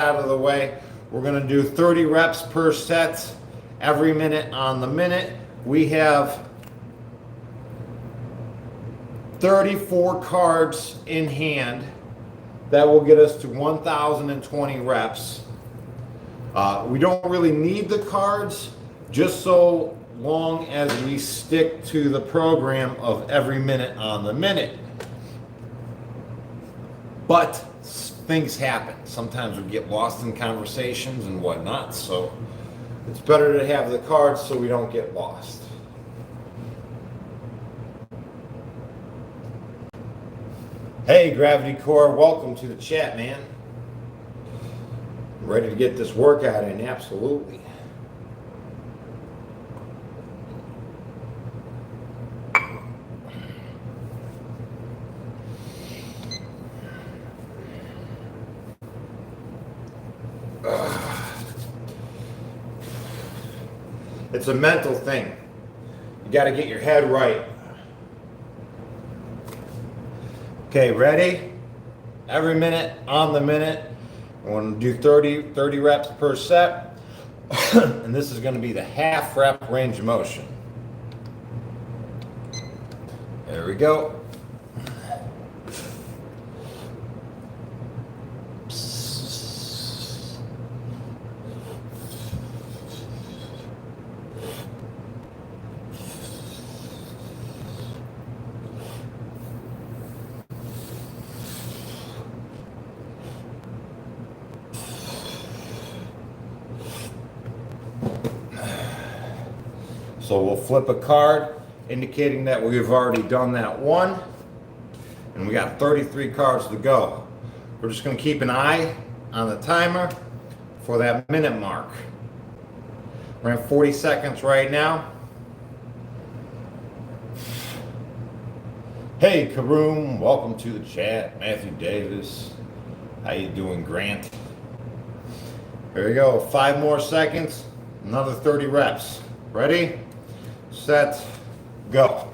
out of the way. We're going to do 30 reps per set, every minute on the minute. We have 34 cards in hand. That will get us to 1,020 reps. We don't really need the cards, just so long as we stick to the program of every minute on the minute. But things happen. Sometimes we get lost in conversations and whatnot, so it's better to have the cards so we don't get lost. Hey, Gravity Core, welcome to the chat, man. I'm ready to get this workout in, absolutely. It's a mental thing. You got to get your head right. Okay, ready? Every minute on the minute. I want to do 30 reps per set. And this is going to be the half rep range of motion. There we go. So we'll flip a card indicating that we've already done that one. And we got 33 cards to go. We're just going to keep an eye on the timer for that minute mark. We're at 40 seconds right now. Hey Karoom, welcome to the chat. Matthew Davis, how you doing, Grant? Here we go, 5 more seconds, another 30 reps. Ready? Set, go.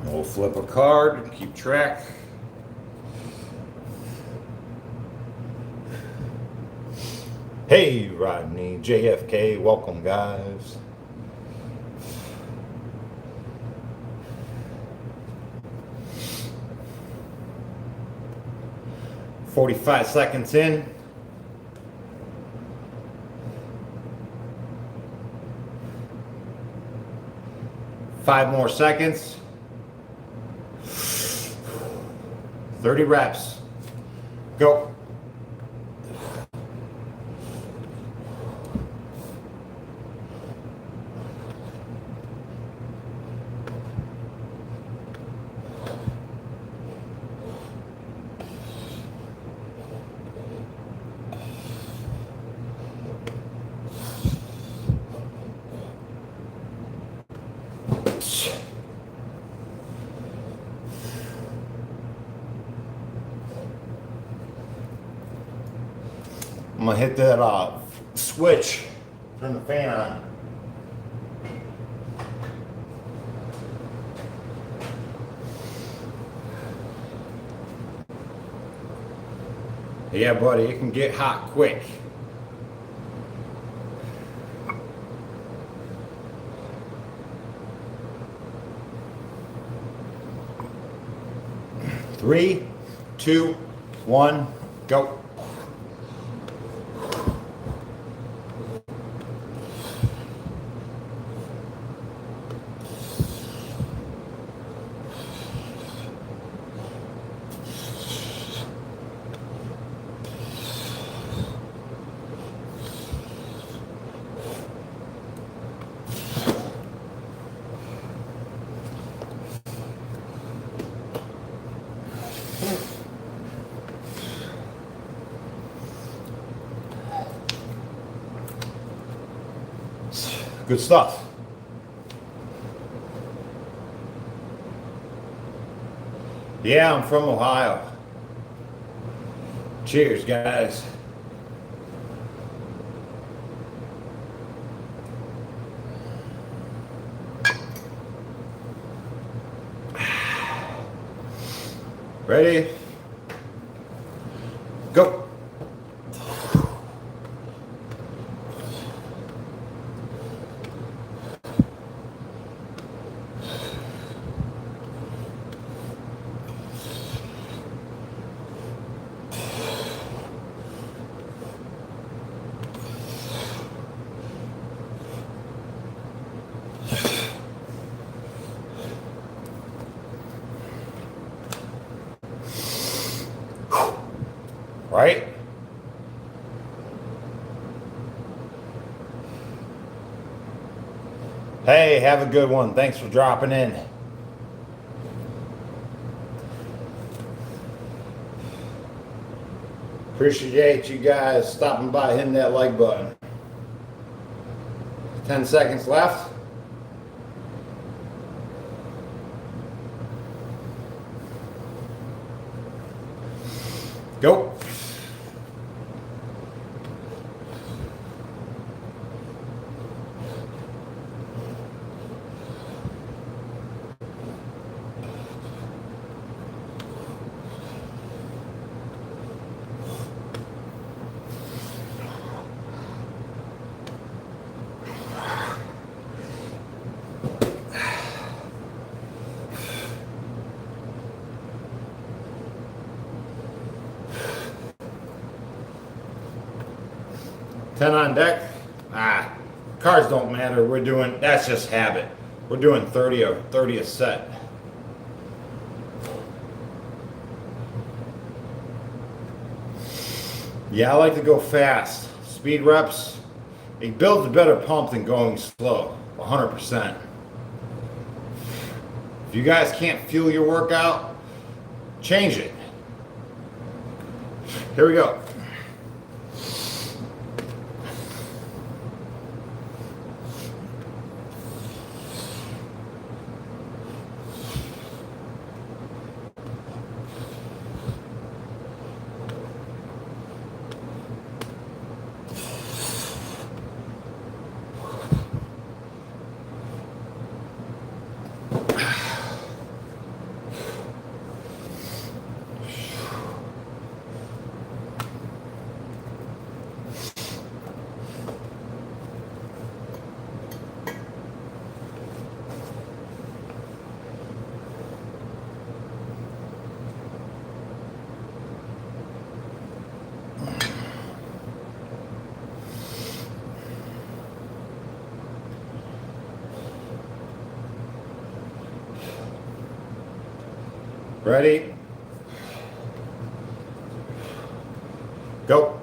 We'll flip a card and keep track. Hey Rodney, JFK, welcome guys. "45 seconds in. Five more seconds. 30 reps. Go. I'm gonna hit that switch, turn the fan on. Yeah, buddy, it can get hot quick. Three, two, one, go. Good stuff. Yeah, I'm from Ohio. Cheers, guys. Ready? Go. Right? Hey, have a good one. Thanks for dropping in. Appreciate you guys stopping by, hitting that like button. 10 seconds left. Go. Ten on deck. Cars don't matter. We're doing, that's just habit. We're doing 30 a set. Yeah, I like to go fast. Speed reps, it builds a better pump than going slow, 100%. If you guys can't fuel your workout, change it. Here we go. Ready? Go.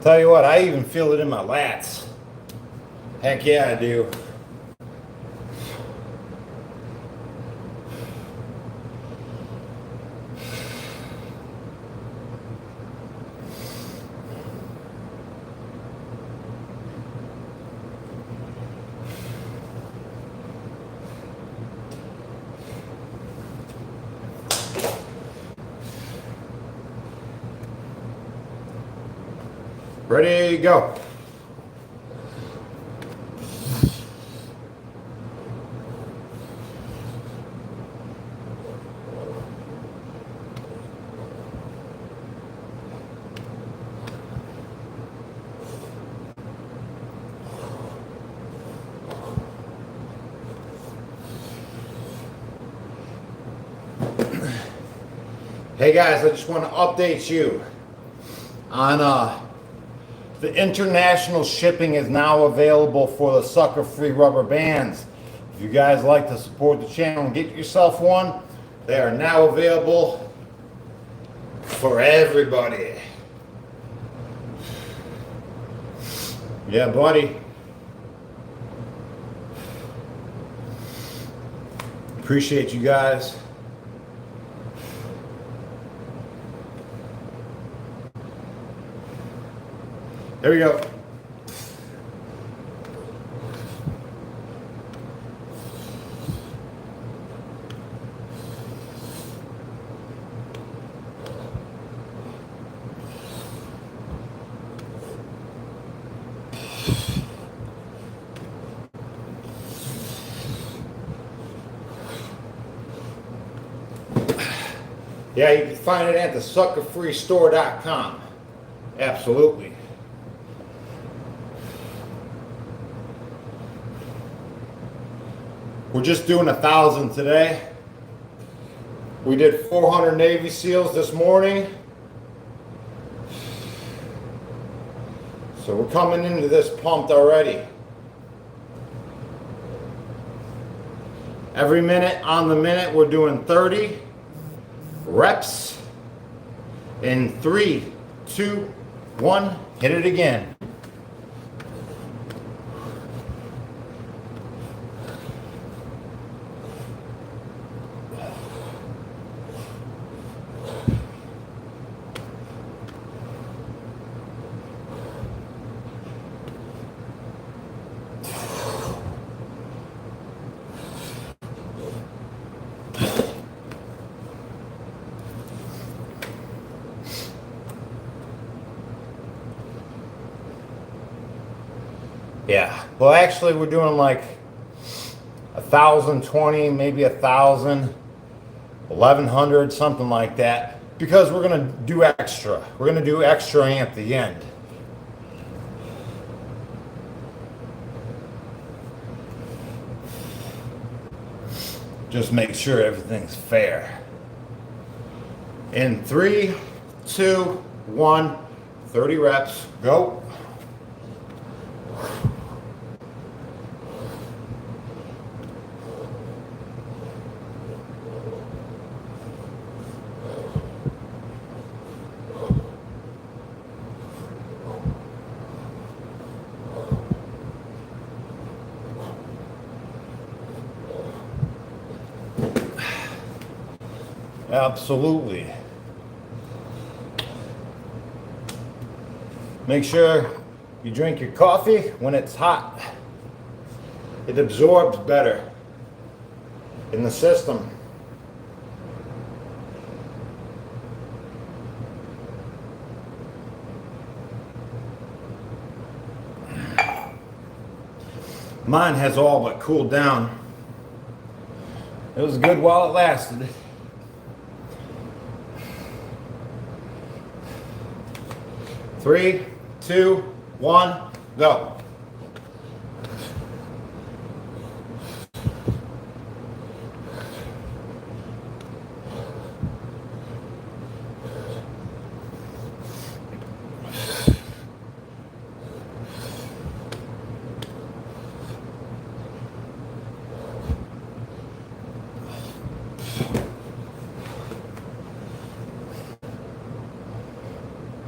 Tell you what, I even feel it in my lats. Heck yeah, I do. Ready, go. Hey guys, I just want to update you on the international shipping is now available for the sucker-free rubber bands. If you guys like to support the channel and get yourself one, they are now available. for everybody. Yeah, buddy. Appreciate you guys. There we go. Yeah, you can find it at the suckerfreestore.com. Absolutely. We're just doing 1,000 today. We did 400 Navy SEALs this morning. So we're coming into this pumped already. Every minute on the minute, we're doing 30 reps. In 3, 2, 1, hit it again. Yeah, well actually we're doing like 1,020, maybe 1,000, 1,100, something like that, because we're gonna do extra. We're gonna do extra at the end. Just make sure everything's fair. In 3, 2, 1, 30 reps, go. Absolutely. Make sure you drink your coffee when it's hot. It absorbs better in the system. Mine has all but cooled down. It was good while it lasted. Three, 2, 1, go.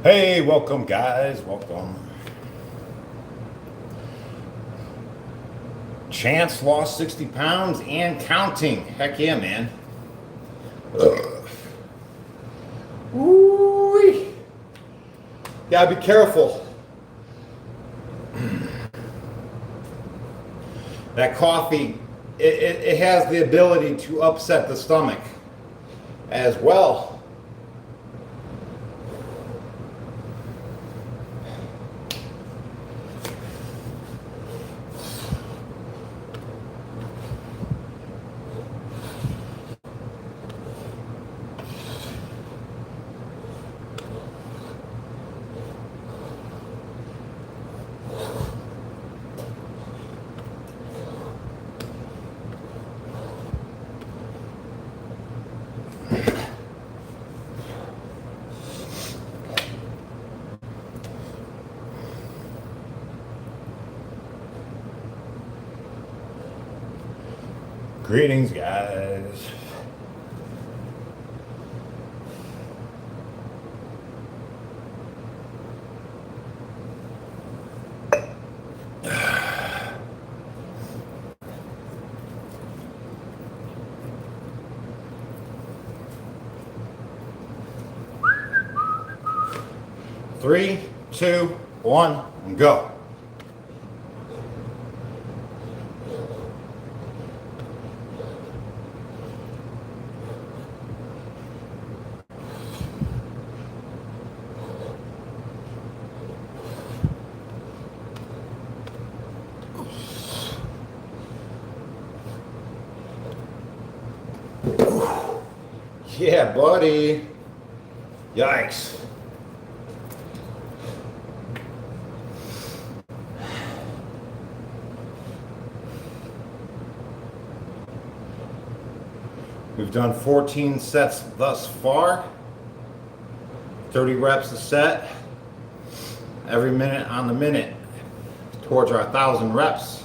Hey, welcome guys, welcome. Chance lost 60 pounds and counting. Heck yeah, man. Ooh-wee. Gotta be careful. That coffee, it has the ability to upset the stomach as well. Greetings, guys. 3, 2, 1, and go. Yeah, buddy. Yikes. We've done 14 sets thus far. 30 reps a set. Every minute on the minute towards our 1,000 reps.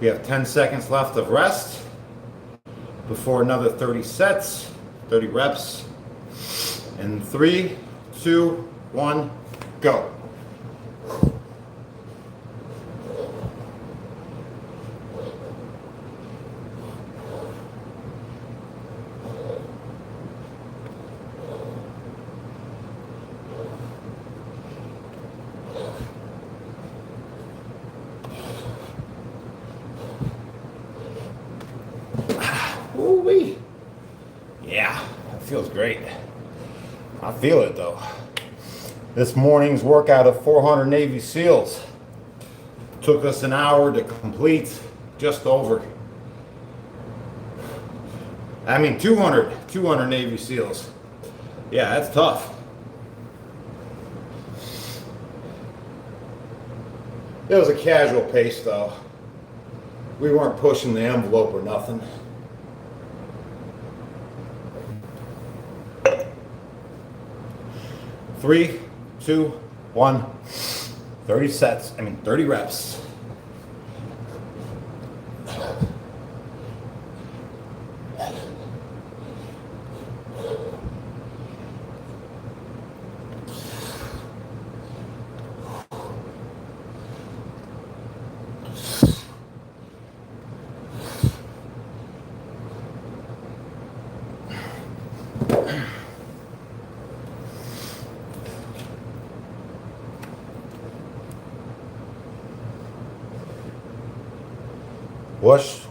We have 10 seconds left of rest before another 30 sets, 30 reps. In 3, 2, 1, go. Ooh-wee. Yeah, that feels great. I feel it though. This morning's workout of 400 Navy SEALs took us an hour to complete, just over. 200 Navy SEALs. Yeah, that's tough. It was a casual pace though. We weren't pushing the envelope or nothing. Three, 2, 1, 30 reps.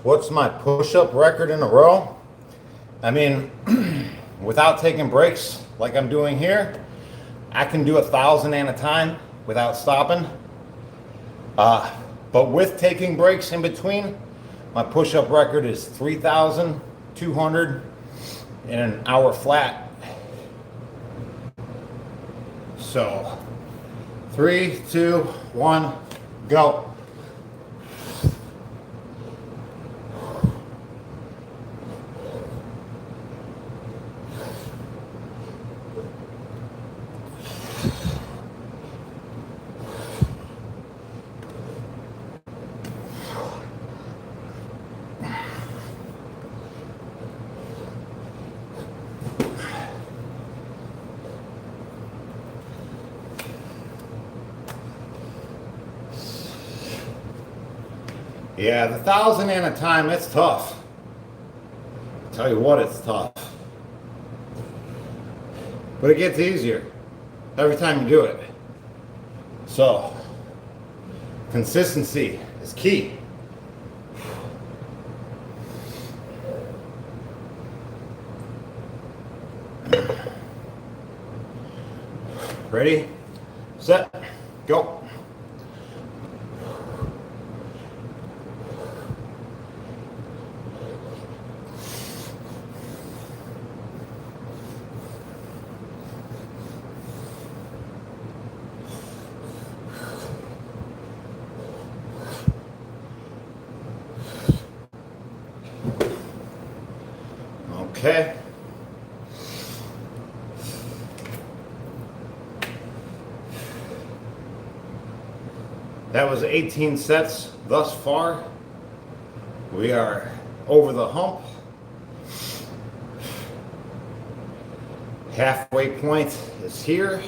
What's my push-up record in a row? I mean, without taking breaks like I'm doing here, I can do 1,000 at a time without stopping. But with taking breaks in between, my push-up record is 3,200 in an hour flat. So, 3, 2, 1, go. Yeah, the 1,000 at a time, it's tough. I'll tell you what, it's tough. But it gets easier every time you do it. So, consistency is key. Ready, set, go. Okay. That was 18 sets thus far. We are over the hump. Halfway point is here.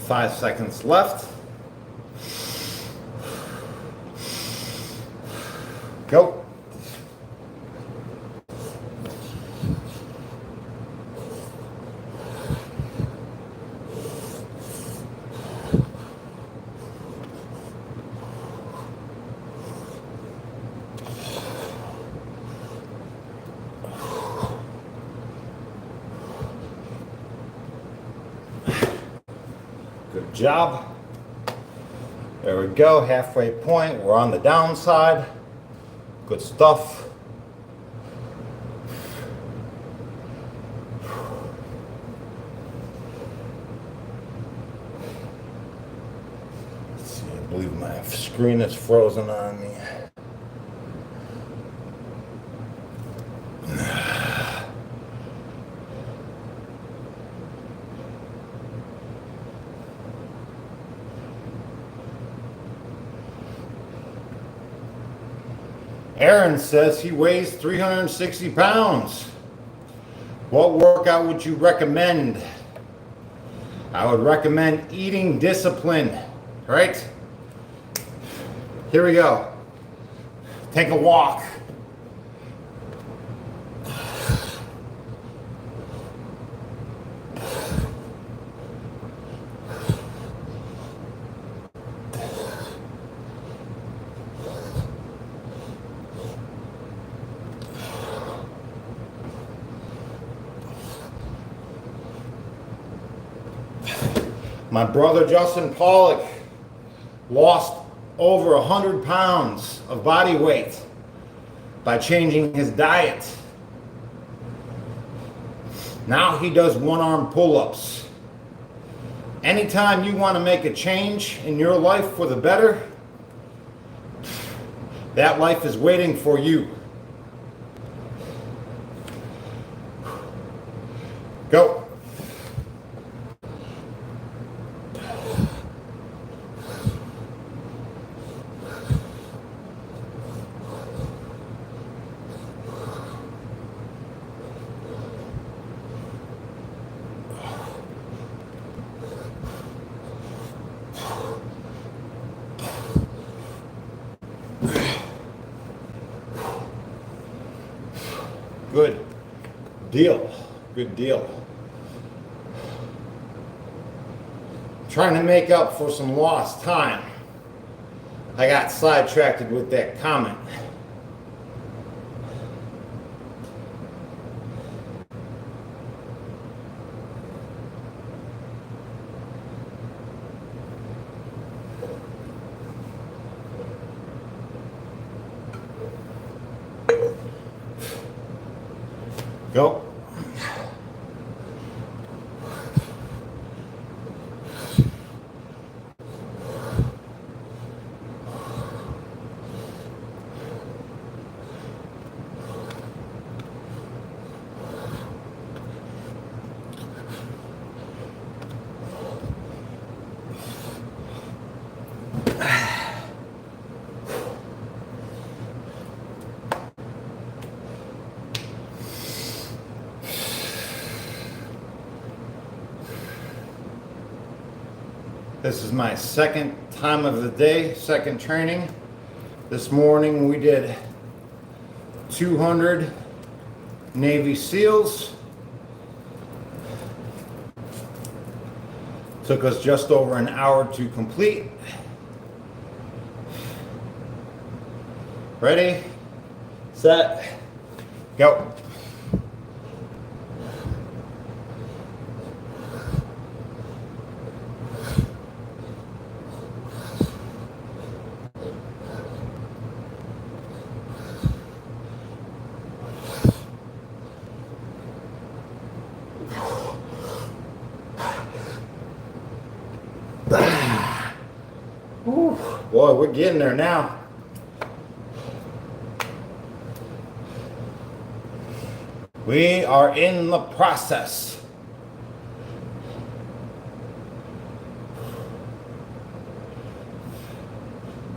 Five seconds left. Good job. There we go, halfway point. We're on the downside. Good stuff. Let's see, I believe my screen is frozen on me. Aaron says he weighs 360 pounds. What workout would you recommend? I would recommend eating discipline, right? Here we go. Take a walk. My brother Justin Pollock lost over 100 pounds of body weight by changing his diet. Now he does one-arm pull-ups. Anytime you want to make a change in your life for the better, that life is waiting for you. Go. Good deal. Good deal. Trying to make up for some lost time. I got sidetracked with that comment. Go. This is my second time of the day, second training. This morning we did 200 Navy SEALs. Took us just over an hour to complete. Ready, set, go. Ooh, boy, we're getting there now. We are in the process.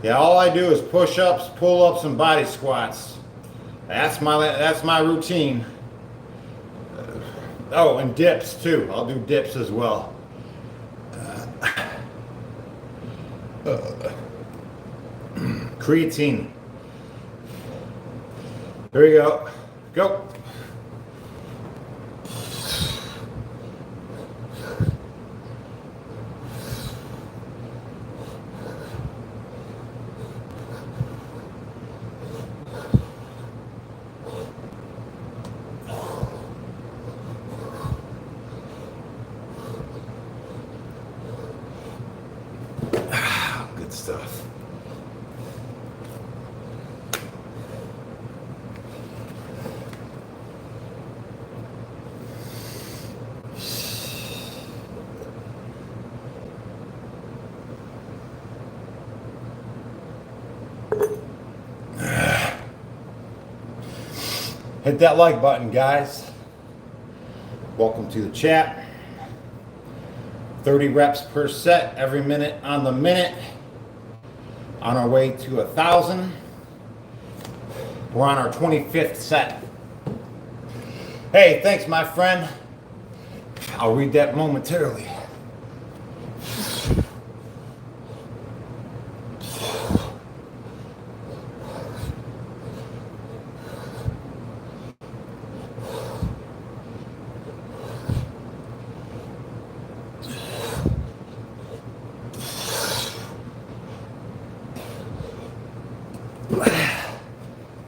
Yeah, all I do is push-ups, pull-ups, and body squats. That's my routine. Oh, and dips too. I'll do dips as well. Creatine. Here we go. Go. stuff. Hit that like button, guys. Welcome to the chat. 30 reps per set, every minute on the minute. On our way to 1,000. We're on our 25th set. Hey, thanks, my friend. I'll read that momentarily.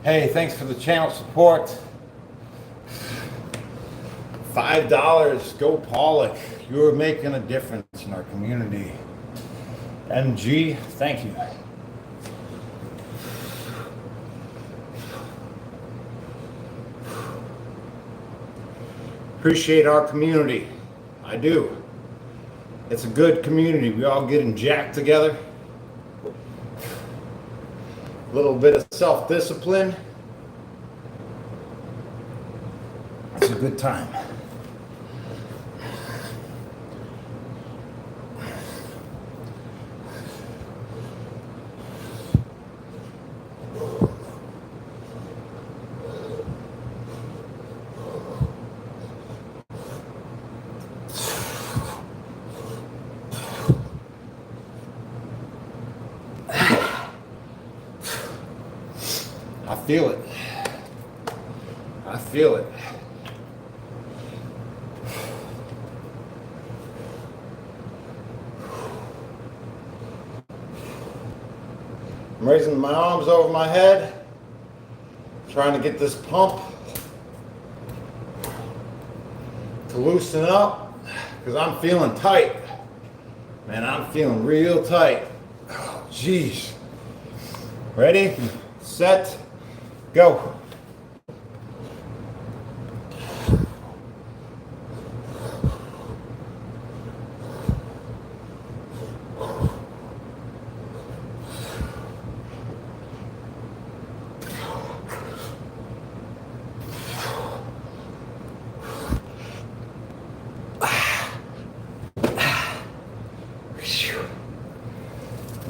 Hey, thanks for the channel support. $5. Go Pollock. You're making a difference in our community. MG, thank you. Appreciate our community. I do. It's a good community. We all getting jacked together. A little bit of self-discipline. It's a good time. I feel it. I feel it. I'm raising my arms over my head, trying to get this pump to loosen up, because I'm feeling tight. Man, I'm feeling real tight. Oh, geez. Ready, set, go.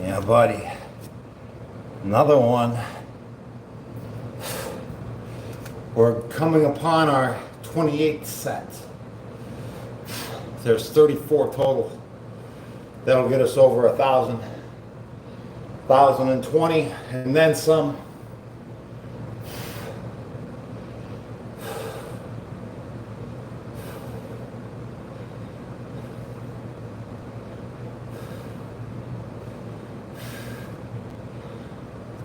Yeah, buddy. Another one. We're coming upon our 28th set. There's 34 total. That'll get us over 1,000. 1,020, and then some.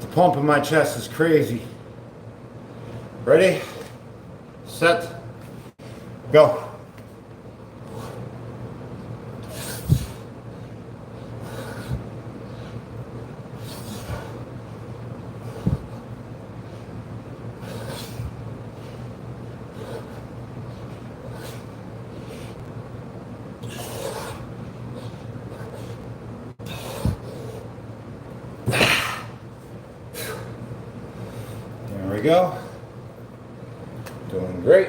The pump in my chest is crazy. Ready, set, go. There we go. Doing great.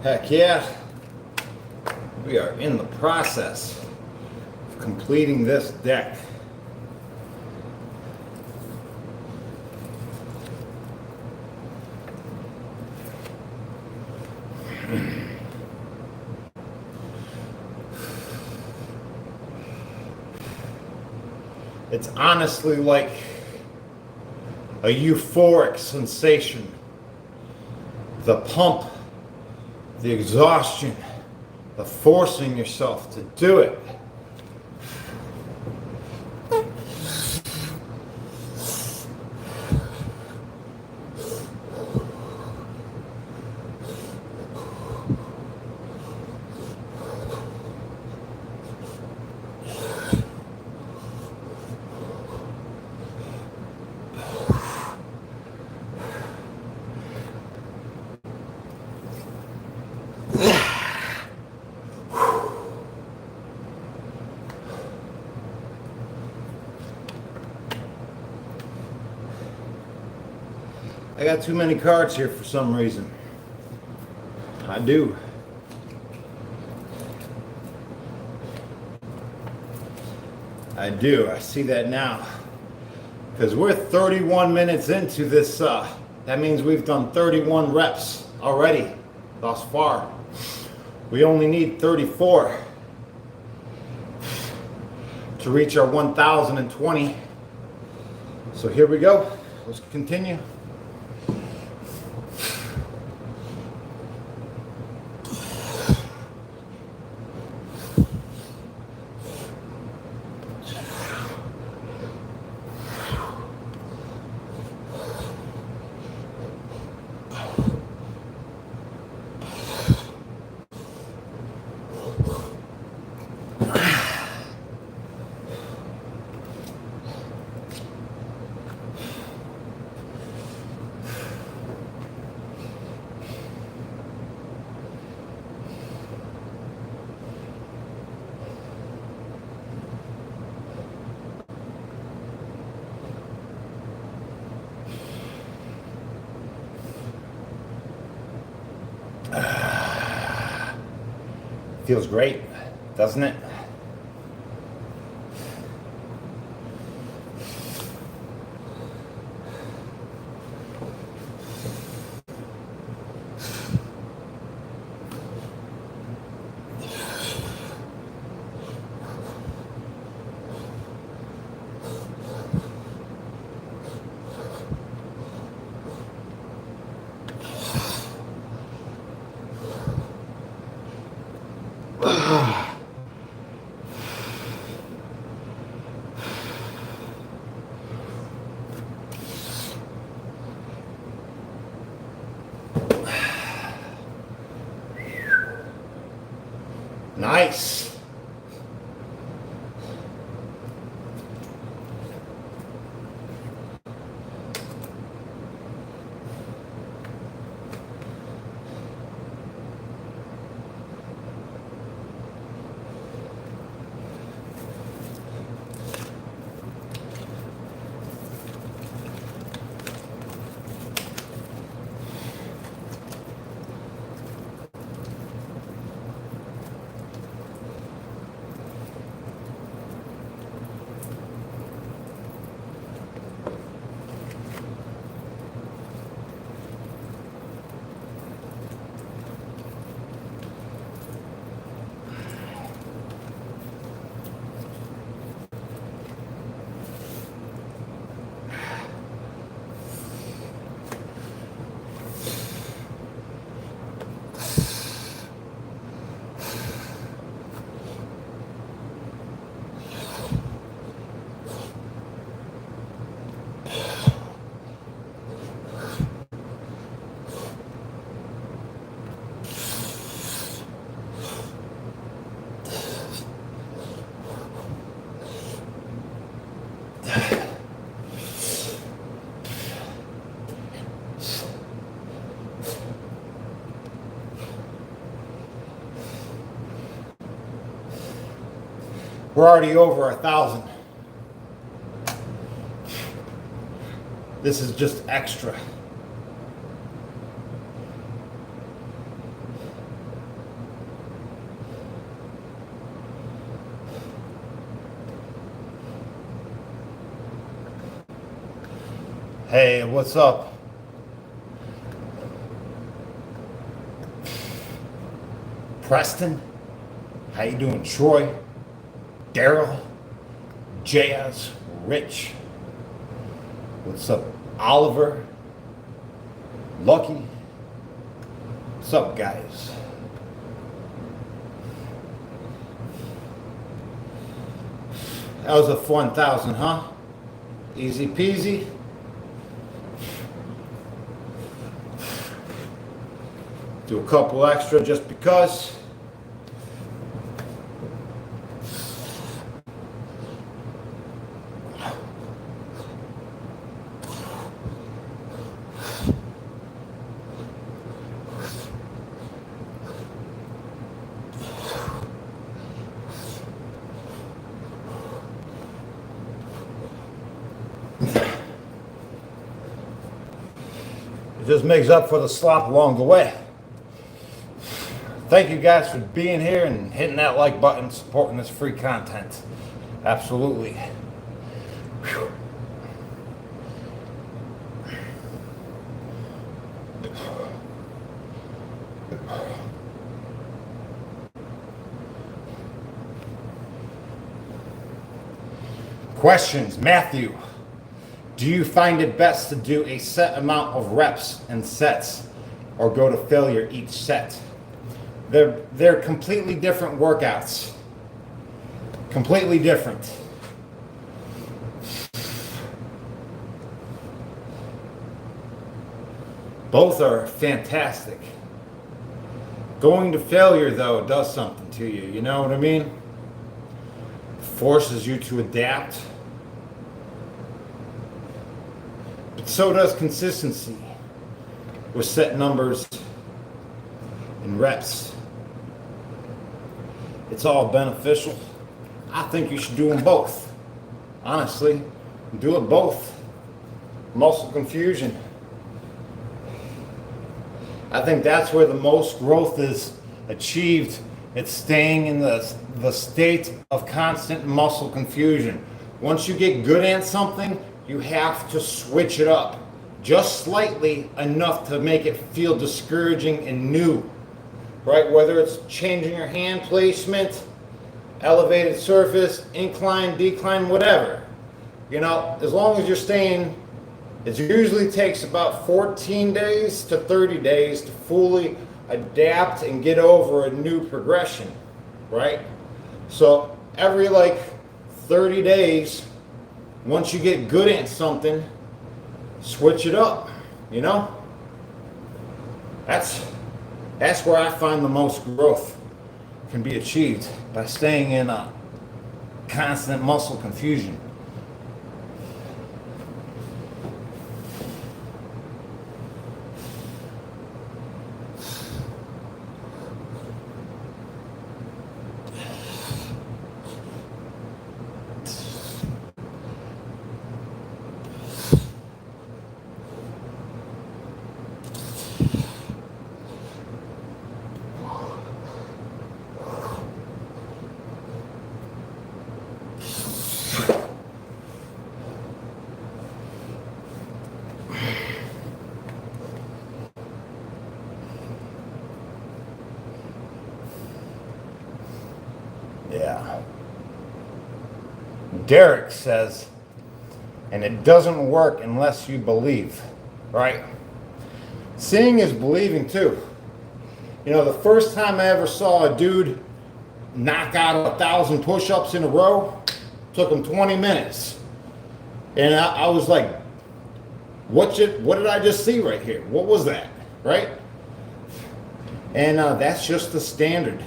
Heck yeah. We are in the process of completing this deck. It's honestly like a euphoric sensation. The pump, the exhaustion, the forcing yourself to do it. I got too many cards here for some reason. I do. I do. I see that now. Because we're 31 minutes into this. That means we've done 31 reps already thus far. We only need 34 to reach our 1,020. So here we go. Let's continue. Feels great, doesn't it? Nice. We're already over 1,000. This is just extra. Hey, what's up? Preston? How you doing? Troy? Daryl? Jazz? Rich? What's up? Oliver? Lucky? What's up, guys? That was a fun 1,000, huh? Easy peasy. Do a couple extra just because. It just makes up for the slop along the way. Thank you guys for being here and hitting that like button, supporting this free content. Absolutely. Whew. Questions. Matthew, do you find it best to do a set amount of reps and sets or go to failure each set? They're completely different workouts. Completely different. Both are fantastic. Going to failure, though, does something to you. You know what I mean? Forces you to adapt. But so does consistency with set numbers and reps. It's all beneficial. I think you should do them both. Honestly, do it both. Muscle confusion. I think that's where the most growth is achieved. It's staying in the state of constant muscle confusion. Once you get good at something, you have to switch it up just slightly enough to make it feel discouraging and new, right? Whether it's changing your hand placement, elevated surface, incline, decline, whatever. You know, as long as you're staying, it usually takes about 14 days to 30 days to fully adapt and get over a new progression, right? So every like 30 days, once you get good at something, switch it up, you know? That's where I find the most growth can be achieved, by staying in a constant muscle confusion. Yeah. Derek says, and it doesn't work unless you believe, right? Seeing is believing too. You know, the first time I ever saw a dude knock out 1,000 push-ups in a row, took him 20 minutes. And I was like, what did I just see right here? What was that, right? And that's just the standard.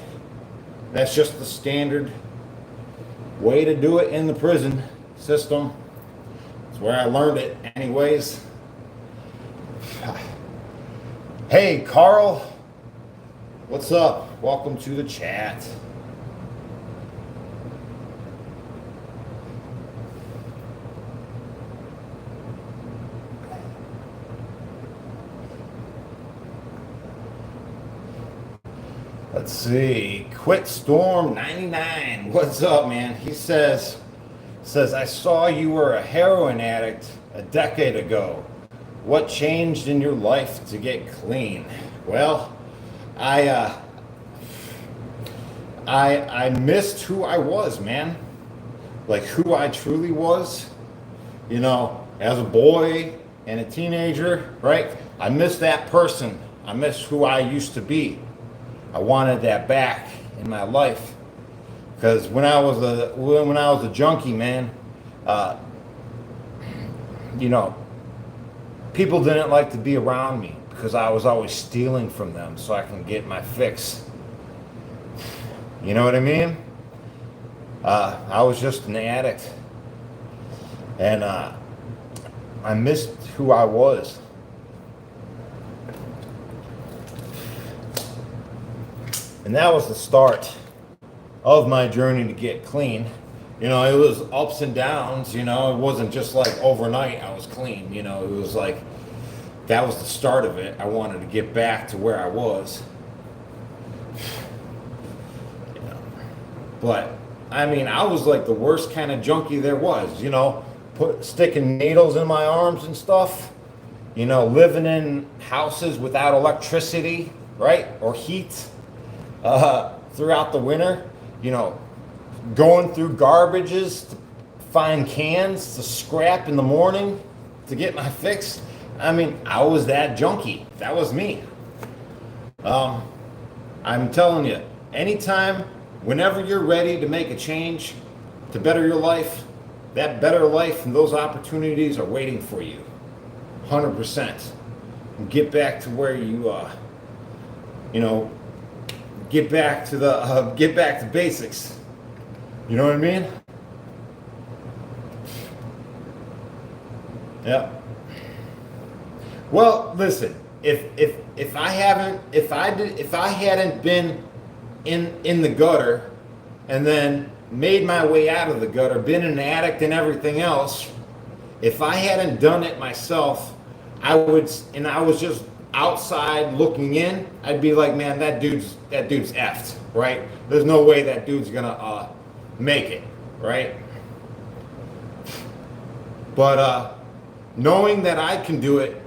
That's just the standard way to do it in the prison system. It's where I learned it anyways. Hey, Carl. What's up? Welcome to the chat. Let's see. Quit Storm 99. What's up, man? He says, Says, I saw you were a heroin addict a decade ago. What changed in your life to get clean? Well, I missed who I was, man. Like who I truly was, you know, as a boy and a teenager, right? I missed that person. I missed who I used to be. I wanted that back in my life. Because when I was a junkie, man, you know, people didn't like to be around me because I was always stealing from them so I can get my fix. You know what I mean? I was just an addict, and I missed who I was. And that was the start of my journey to get clean. You know, it was ups and downs, you know, it wasn't just like overnight I was clean, you know, it was like, that was the start of it. I wanted to get back to where I was. You know, but, I mean, I was like the worst kind of junkie there was, you know, sticking needles in my arms and stuff, you know, living in houses without electricity, right, or heat throughout the winter. You know, going through garbages to find cans to scrap in the morning to get my fix. I mean, I was that junkie. That was me. I'm telling you, anytime, whenever you're ready to make a change to better your life, that better life and those opportunities are waiting for you. 100%. And get back to where you, you know, get back to basics. You know what I mean? Yeah. Well, listen. If I hadn't been in the gutter, and then made my way out of the gutter, been an addict and everything else, if I hadn't done it myself, I was just outside looking in, I'd be like, man, that dude's effed, right? There's no way that dude's gonna make it, right? But knowing that I can do it,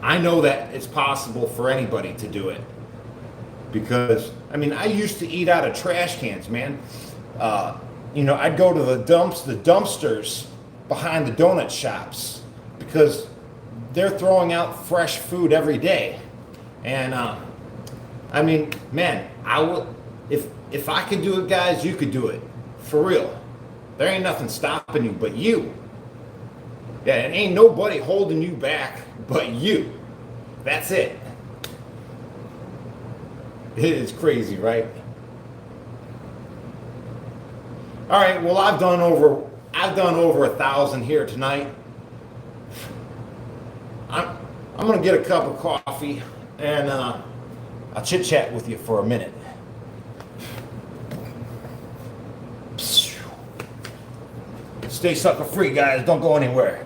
I know that it's possible for anybody to do it. Because, I mean, I used to eat out of trash cans, man. You know, I'd go to the dumpsters behind the donut shops, because they're throwing out fresh food every day. And I mean, man, if I could do it, guys, you could do it. For real. There ain't nothing stopping you but you. Yeah, and ain't nobody holding you back but you. That's it. It is crazy, right? All right, well, I've done over 1,000 here tonight. I'm gonna get a cup of coffee, and I'll chit chat with you for a minute. Stay sucker free, guys. Don't go anywhere.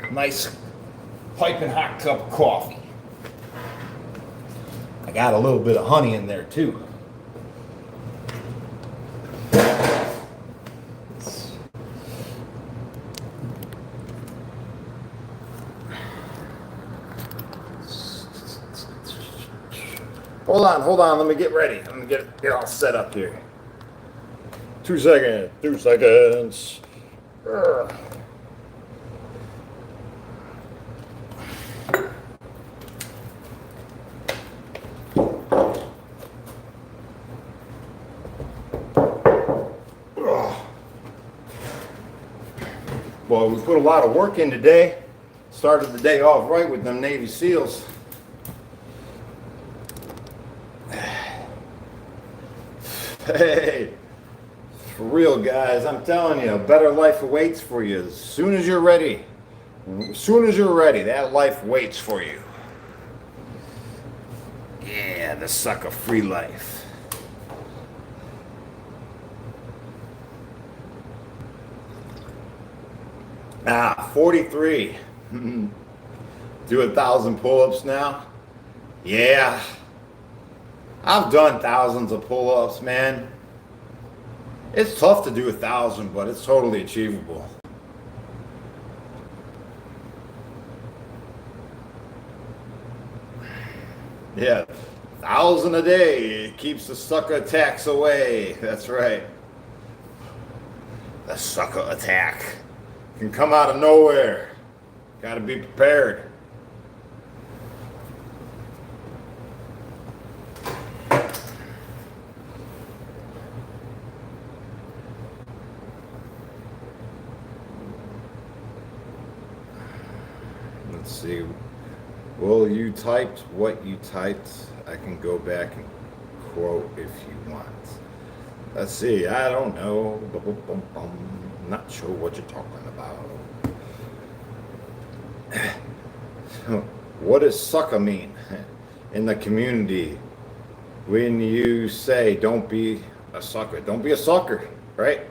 Nice piping hot cup of coffee. I got a little bit of honey in there too. Hold on, let me get ready. Let me get all set up here. 2 seconds. 2 seconds. Urgh. Well, we put a lot of work in today. Started the day off right with them Navy SEALs. Hey, for real, guys, I'm telling you, a better life awaits for you as soon as you're ready. As soon as you're ready, that life waits for you. Yeah, the sucker-free life. 43. Do 1,000 pull-ups now? Yeah. I've done thousands of pull-ups, man. It's tough to do 1,000, but it's totally achievable. Yeah, 1,000 a day. It keeps the sucker attacks away. That's right. The sucker attack can come out of nowhere. Gotta be prepared. Let's see. Well, you typed what you typed. I can go back and quote if you want. Let's see. I don't know. Not sure what you're talking about. What does sucker mean in the community when you say don't be a sucker? Don't be a sucker, right?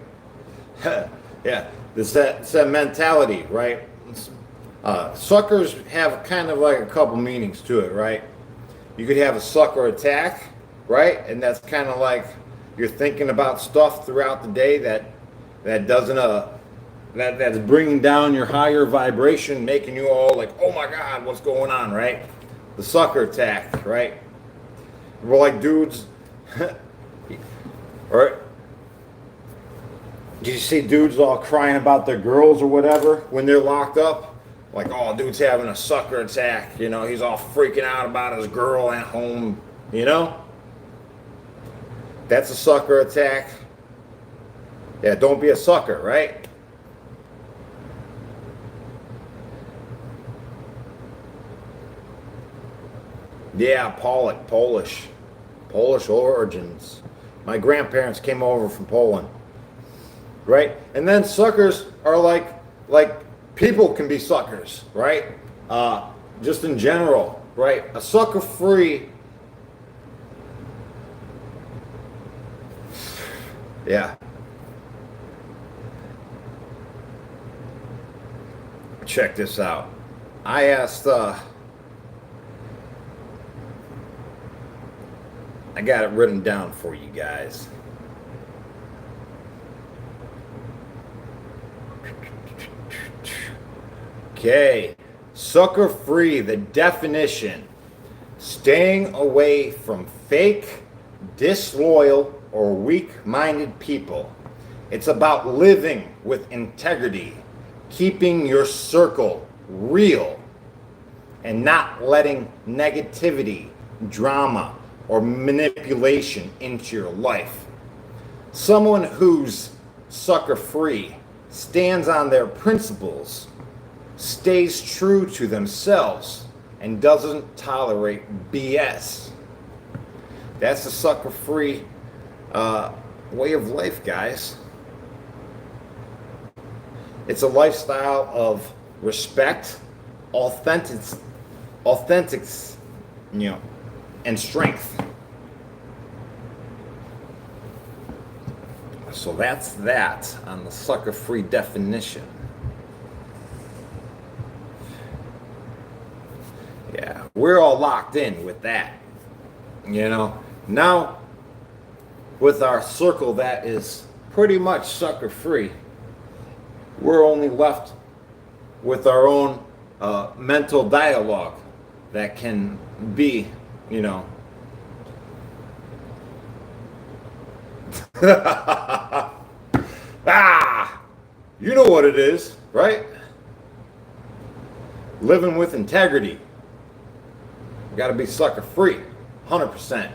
Yeah, there's that mentality, right? Suckers have kind of like a couple meanings to it, right? You could have a sucker attack, right? And that's kind of like you're thinking about stuff throughout the day that doesn't that's bringing down your higher vibration, making you all like, oh my God, what's going on, right? The sucker attack, right? We're like dudes, right? Did you see dudes all crying about their girls or whatever when they're locked up? Like, oh, dude's having a sucker attack, you know, he's all freaking out about his girl at home, you know? That's a sucker attack. Yeah, don't be a sucker, right? Yeah, Polish origins. My grandparents came over from Poland, right? And then suckers are like people can be suckers, right? Just in general, right? A sucker-free. Yeah. Check this out. I asked, I got it written down for you guys. Okay, sucker-free, the definition: staying away from fake, disloyal, or weak-minded people. It's about living with integrity, keeping your circle real, and not letting negativity, drama, or manipulation into your life. Someone who's sucker-free stands on their principles, stays true to themselves, and doesn't tolerate BS. That's a sucker-free way of life, guys. It's a lifestyle of respect, authentic, you know, and strength. So that's that on the sucker-free definition. Yeah, we're all locked in with that. You know, now with our circle that is pretty much sucker-free, we're only left with our own mental dialogue that can be, you know, You know what it is, right? Living with integrity. You got to be sucker free, 100%.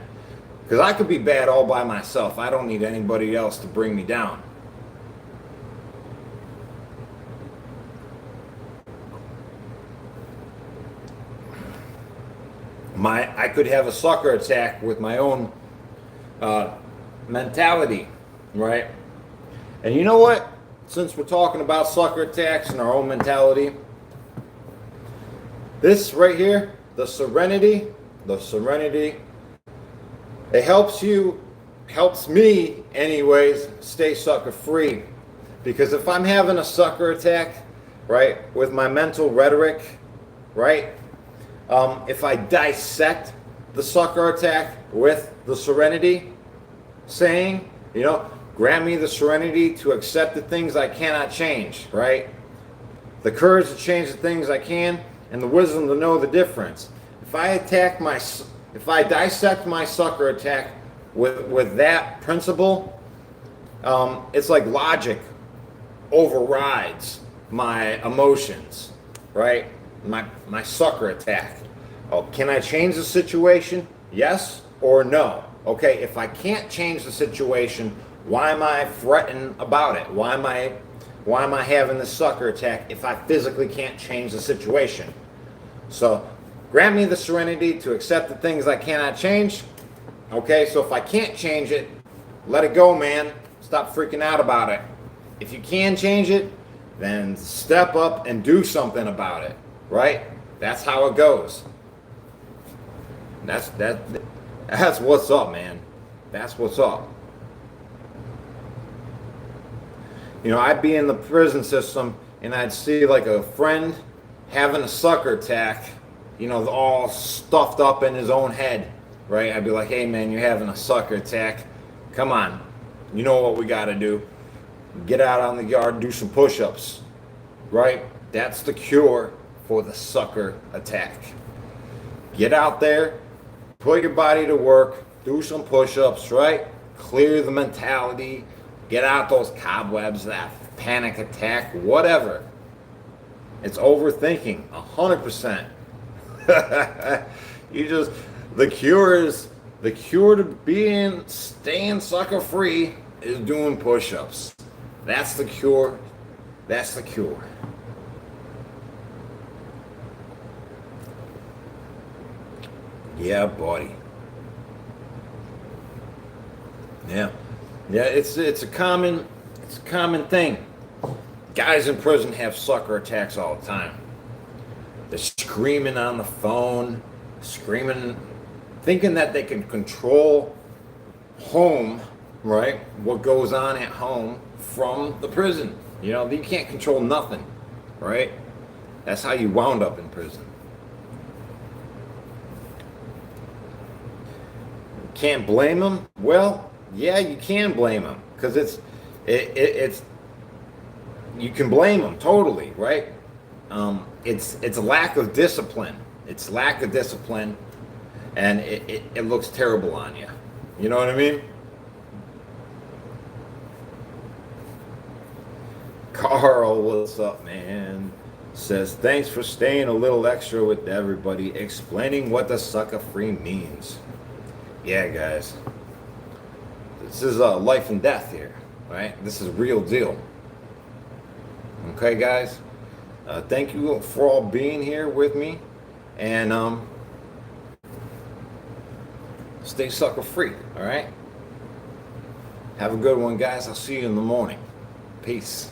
Because I could be bad all by myself. I don't need anybody else to bring me down. I could have a sucker attack with my own mentality, right? And you know what? Since we're talking about sucker attacks and our own mentality, this right here, the serenity, it helps me anyways, stay sucker free. Because if I'm having a sucker attack, right, with my mental rhetoric, right, if I dissect the sucker attack with the serenity saying, you know, grant me the serenity to accept the things I cannot change, right? The courage to change the things I can, and the wisdom to know the difference. If I dissect my sucker attack with that principle, it's like logic overrides my emotions, right? My sucker attack. Oh, can I change the situation? Yes or no? Okay, if I can't change the situation, why am I fretting about it? Why am I having this sucker attack if I physically can't change the situation? So, grant me the serenity to accept the things I cannot change. Okay, so if I can't change it, let it go, man. Stop freaking out about it. If you can change it, then step up and do something about it, right? That's how it goes. That's what's up, man. That's what's up. You know, I'd be in the prison system and I'd see like a friend having a sucker attack, you know, all stuffed up in his own head, right? I'd be like, hey man, you're having a sucker attack. Come on. You know what we got to do. Get out on the yard, do some push-ups, right? That's the cure for the sucker attack. Get out there, put your body to work, do some push-ups, right? Clear the mentality, get out those cobwebs, that panic attack, whatever. It's overthinking, 100%. The cure to staying sucker free is doing push-ups. That's the cure. That's the cure. Yeah, buddy. Yeah, it's a common thing. Guys in prison have sucker attacks all the time. They're screaming on the phone, thinking that they can control home, right? What goes on at home from the prison. You know, you can't control nothing, right? That's how you wound up in prison. Can't blame them? Well, yeah, you can blame them because it's you can blame them totally, right? It's lack of discipline. It's lack of discipline, and it looks terrible on you. You know what I mean? Carl, what's up, man? Says, thanks for staying a little extra with everybody, explaining what the sucker free means. Yeah, guys. This is life and death here, right? This is real deal. Okay, guys? Thank you for all being here with me. And stay sucker free, all right? Have a good one, guys. I'll see you in the morning. Peace.